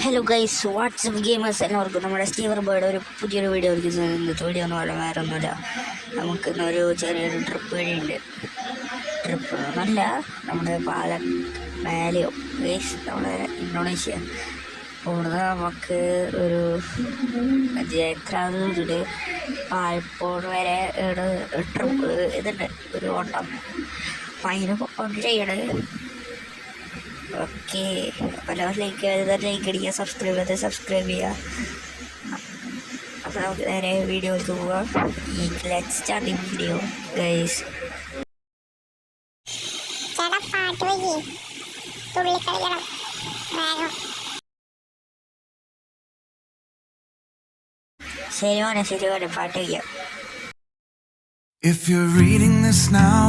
Hello guys, WhatsApp gamers എല്ലാവർക്കും നമ്മുടെ സ്റ്റീവർ bird ഒരു പുതിയൊരു വീഡിയോ ഒരുക്കുന്നത്. ഇന്നത്തെ വീഡിയോ ഒന്നും വേറെ ഒന്നുമില്ല. നമുക്ക് ഇന്നൊരു ചെറിയൊരു ട്രിപ്പ് വഴിയുണ്ട്. ട്രിപ്പ് നല്ല നമ്മുടെ മാലിയോ ഗൈസ്, നമ്മുടെ ഇന്തോനേഷ്യ പോകുന്നത്. നമുക്ക് ഒരു ജയക്രാന്ത് പാൽപ്പോട് വരെ ട്രിപ്പ് ഇതുണ്ട്, ഒരു ഓട്ടം. അപ്പം അതിന് കൊണ്ട് ചെയ്യണത്. ഓക്കെ, എല്ലാവരും ലൈക്ക് അടിക്കുക, സബ്സ്ക്രൈബ് ചെയ്യുക. അപ്പോൾ നമുക്ക് നേരെ വീഡിയോയ്ക്ക് പോവാം. Let's start the video guys. ശരി പാട്ട് വയ്ക്കാം. If you're reading this now,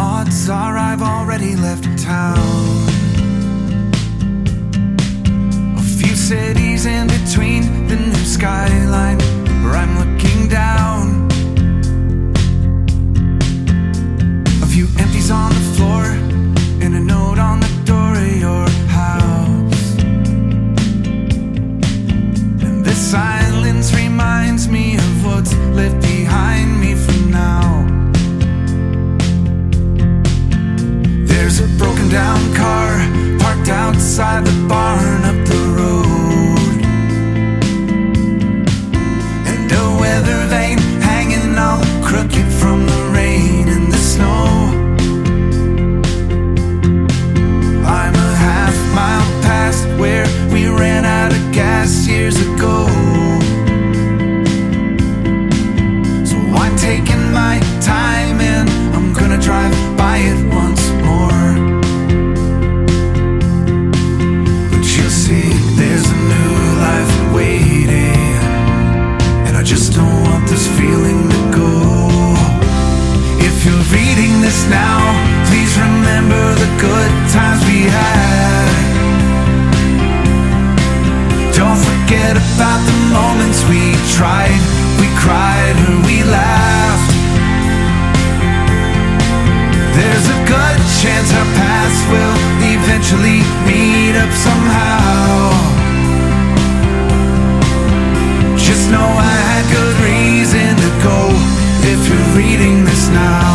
odds are I've already left town. A few cities in between the new skyline where I'm looking down. A few empties on the floor and a note on the door of your house. And this silence reminds me of what's left behind me for now. There's a broken down car parked outside the barn up the road, and a weather vane hanging all crooked from the rain and the snow. I'm a half mile past where we ran out of gas years ago, so I'm taking my time and I'm gonna drive by it once more. But you'll see there's a new life waiting, and I just don't want this feeling to go. If you're reading this now, please remember the good times we had. Don't forget about the moments we tried, we cried, or we laughed. There's a good chance our paths will eventually meet up somehow. Just know I had good reason to go. If you're reading this now,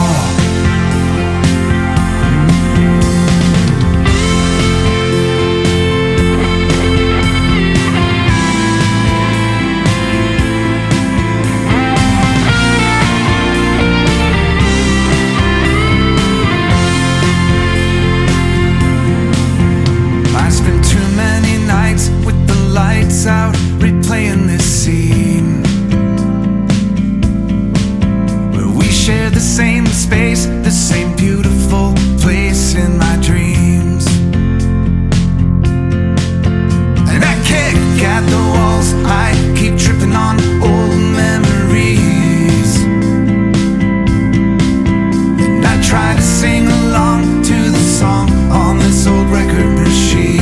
out replaying this scene where we share the same space, the same beautiful place in my dreams. And I kick at the walls, I keep tripping on old memories, and I try to sing along to the song on this old record machine.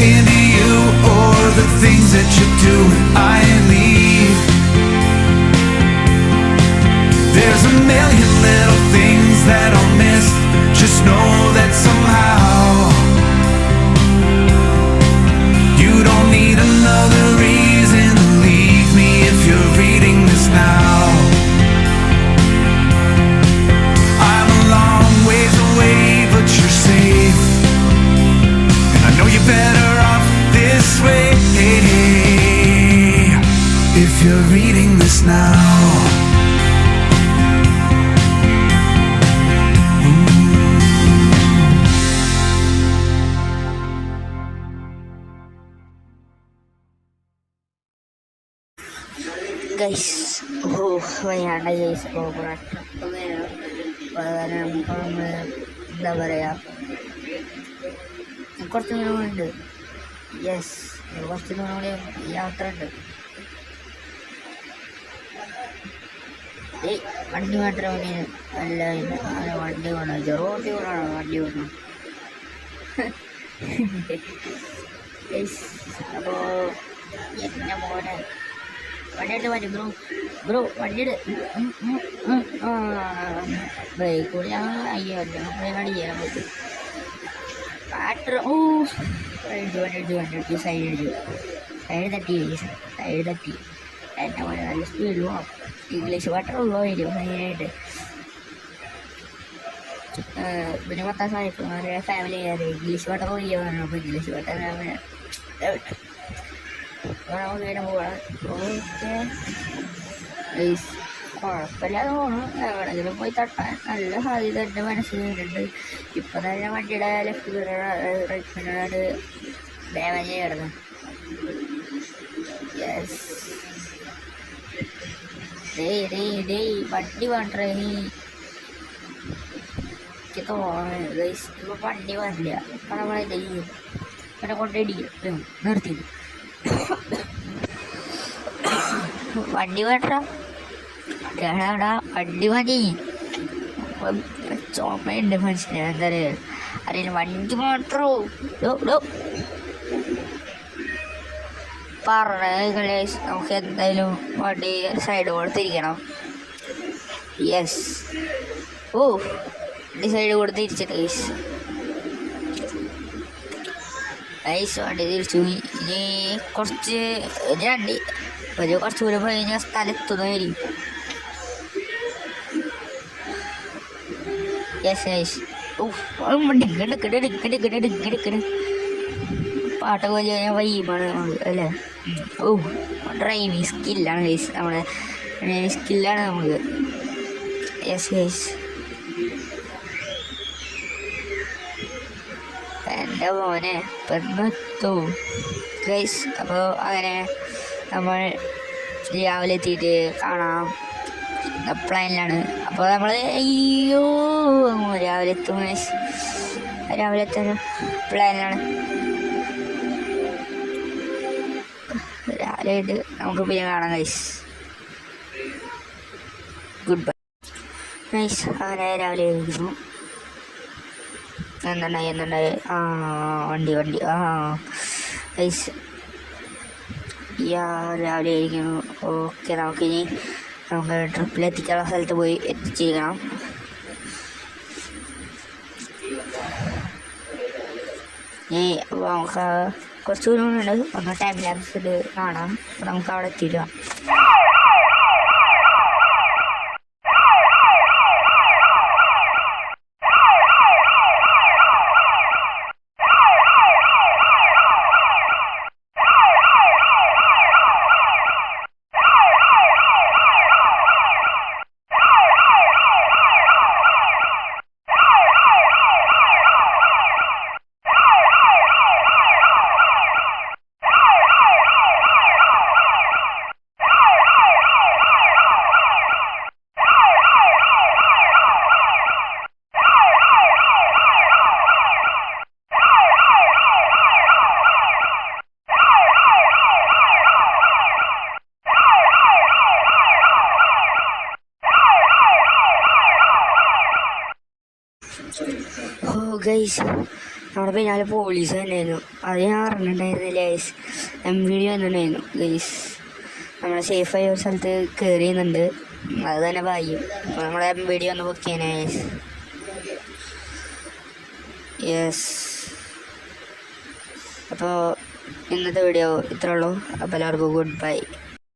Into you or the things that you do when I leave. There's a million little things that I'll miss. Just know that somehow you don't need another reason to leave me if you're reading this now. I'm a long ways away, but you're safe, and I know you better this way. If you're reading this now, guys, വയ്യാണ്ട guys. എന്താ പറയുക, കുറച്ച് ദൂരമുണ്ട്. Yes, കുറച്ച് ദൂരം കൂടി യാത്ര ഉണ്ട്. ഏയ് വണ്ടി മാത്രം മതി. അല്ല അങ്ങനെ വണ്ടി വേണം, റോട്ടി വേണോ വണ്ടി വേണം. അപ്പോൾ എൻ്റെ മോനെ വണ്ടിയിട്ട് മതി ബ്രോ. ബ്രോ വണ്ടിയുടെ ബ്രേക്ക് കൂടി അയ്യോ ബ്രേക്കാണ് ചെയ്യാൻ പറ്റും. ബാറ്റർ വണ്ടി സൈഡ് തട്ടി എൻ്റെ മോനെ നല്ല സ്പീഡിൽ പോകണം. ഇംഗ്ലീഷ് വാട്ടറുള്ളോ വരും മെയിനായിട്ട്. പിന്നെ 10 സാധിക്കും ഫാമിലി കയറി ഇംഗ്ലീഷ് വാട്ടർ പോകാനോ. അപ്പോൾ ഇംഗ്ലീഷ് വാട്ടർ നമുക്ക് പോകണം. ഓക്കെ കുഴപ്പമില്ലാതെ പോകണം. എവിടെയെങ്കിലും പോയി തട്ടാൻ നല്ല സാധ്യത എൻ്റെ മനസ്സിൽ വരുന്നുണ്ട്. ഇപ്പം തന്നെ വണ്ടിയുടെ ലെഫ്റ്റ് റൈറ്റ് മിററാണ് ഡാമേജ് കിടന്നത്. യെസ് വണ്ടി വേണ്ടേ എനിക്ക് തോന്നുന്നു ഗൈസ്. ഇപ്പോൾ വണ്ടി വരില്ല. അപ്പം നമ്മളെന്താ ചെയ്യും? പിന്നെ കൊണ്ടിടിക്കും നിർത്തി. വണ്ടി വേണ്ട വണ്ടി മതി. ചുമയുണ്ട് മനുഷ്യന്. എന്താ പറയുക അറിയില്ല. വണ്ടി മാത്രമോ പറഞ്ഞ നമുക്ക് എന്തായാലും വണ്ടി സൈഡ് കൊടുത്തിരിക്കണം. യെസ് വണ്ടി സൈഡ് കൊടുത്തിരിച്ചിട്ട് വണ്ടി തിരിച്ചു. ഇനി കുറച്ച് കുറച്ച് ദൂരം പോയി കഴിഞ്ഞാൽ സ്ഥലത്തുന്നതായിരിക്കും. യെസ് പാട്ടൊക്കെ വലിയ വൈബാണ് നമുക്ക് അല്ലേ. ഡ്രൈവിങ് സ്കില്ലാണ് ഗൈസ്. നമ്മുടെ സ്കില്ലാണ് നമുക്ക്. യെസ് ഗൈസ് എൻ്റെ മോനെ പെണ്ണെത്തൂ ഗൈസ്. അപ്പോൾ അങ്ങനെ നമ്മൾ രാവിലെ എത്തിയിട്ട് കാണാം പ്ലാനിലാണ്. അപ്പോൾ നമ്മൾ രാവിലെ എത്തും ഗൈസ്. രാവിലെ എത്താൻ പ്ലാനിലാണ്. രാവിലെ ആയിട്ട് നമുക്ക് പിന്നെ കാണാം ഗൈസ്. Good bye guys. അങ്ങനെ രാവിലെ ഇരിക്കുന്നു. എന്തുണ്ടായി വണ്ടി ഗൈസ് രാവിലെ ഇരിക്കുന്നു. ഓക്കെ നമുക്ക് ട്രിപ്പിലെത്തിക്കാനുള്ള സ്ഥലത്ത് പോയി എത്തിച്ചിരിക്കണം. അപ്പോൾ നമുക്ക് കുറച്ച് ദൂരമുണ്ട്. ഒന്ന് ടൈം ലാപ്സിൽ കാണാം. അപ്പോൾ നമുക്ക് അവിടെ എത്തിയിടാം. ഗൈസ് നമ്മുടെ പിന്നാലെ പോലീസ് തന്നെയായിരുന്നു. അത് ഞാൻ അറിഞ്ഞിട്ടുണ്ടായിരുന്നില്ല ഗൈസ്. വീഡിയോ വന്നിട്ടുണ്ടായിരുന്നു ഗൈസ്. നമ്മളെ സേഫായി ഒരു സ്ഥലത്ത് കയറി ചെയ്യുന്നുണ്ട്. അത് തന്നെ ഭാഗ്യം. അപ്പോൾ നമ്മളെ വീഡിയോ ഒന്ന് ബുക്ക് ചെയ്യാനാ ഗൈസ്. യെസ് അപ്പോൾ ഇന്നത്തെ വീഡിയോ ഇത്രേ ഉള്ളൂ. അപ്പോൾ എല്ലാവർക്കും ഗുഡ് ബൈ.